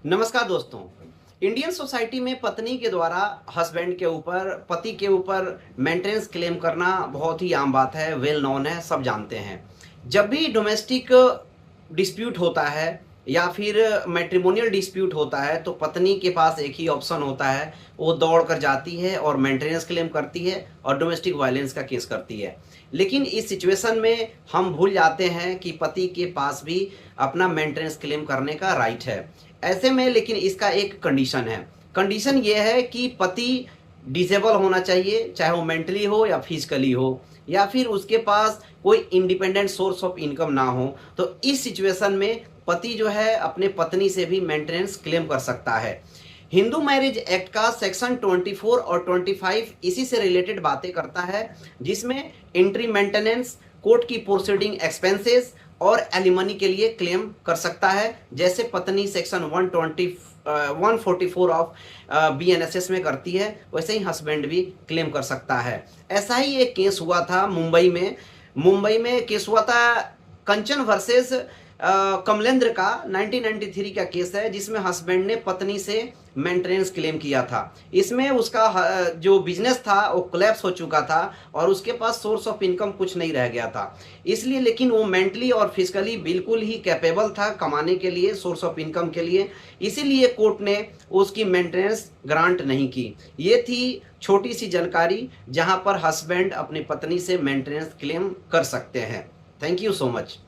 नमस्कार दोस्तों। Indian society में पत्नी के द्वारा हस्बैंड के ऊपर, पति के ऊपर मेंटेनेंस क्लेम करना बहुत ही आम बात है, वेल नोन है, सब जानते हैं। जब भी डोमेस्टिक डिस्प्यूट होता है या फिर मैट्रिमोनियल डिस्प्यूट होता है तो पत्नी के पास एक ही ऑप्शन होता है, वो दौड़ कर जाती है और मेंटेनेंस क्लेम करती है और डोमेस्टिक वायलेंस का केस करती है। लेकिन इस सिचुएशन में हम भूल जाते हैं कि पति के पास भी अपना मेंटेनेंस क्लेम करने का राइट है। ऐसे में लेकिन इसका एक कंडीशन है। कंडीशन ये है कि पति डिसेबल होना चाहिए, चाहे वो मेंटली हो या फिजिकली हो, या फिर उसके पास कोई इंडिपेंडेंट सोर्स ऑफ इनकम ना हो। तो इस सिचुएशन में पति जो है अपने पत्नी से भी मेंटेनेंस क्लेम कर सकता है। हिंदू मैरिज एक्ट का सेक्शन 24 और 25 इसी से रिलेटेड बातें करता है, जिसमें एंट्री मेंटेनेंस, कोर्ट की प्रोसीडिंग एक्सपेंसेस और एलिमनी के लिए क्लेम कर सकता है। जैसे पत्नी सेक्शन 144 ऑफ BNSS में करती है, वैसे ही हस्बैंड भी क्लेम कर सकता है। ऐसा ही एक केस हुआ था मुंबई में केस हुआ था कंचन वर्सेस कमलेंद्र का, 1993 का केस है, जिसमें हस्बैंड ने पत्नी से मेंटेनेंस क्लेम किया था। इसमें उसका जो बिजनेस था वो कोलैप्स हो चुका था और उसके पास सोर्स ऑफ इनकम कुछ नहीं रह गया था। इसलिए लेकिन वो मेंटली और फिजिकली बिल्कुल ही कैपेबल था कमाने के लिए, सोर्स ऑफ इनकम के लिए। इसीलिए कोर्ट ने उसकी मेंटेनेंस ग्रांट नहीं की। ये थी छोटी सी जानकारी जहां पर हस्बैंड अपनी पत्नी से मेंटेनेंस क्लेम कर सकते हैं। Thank you so much.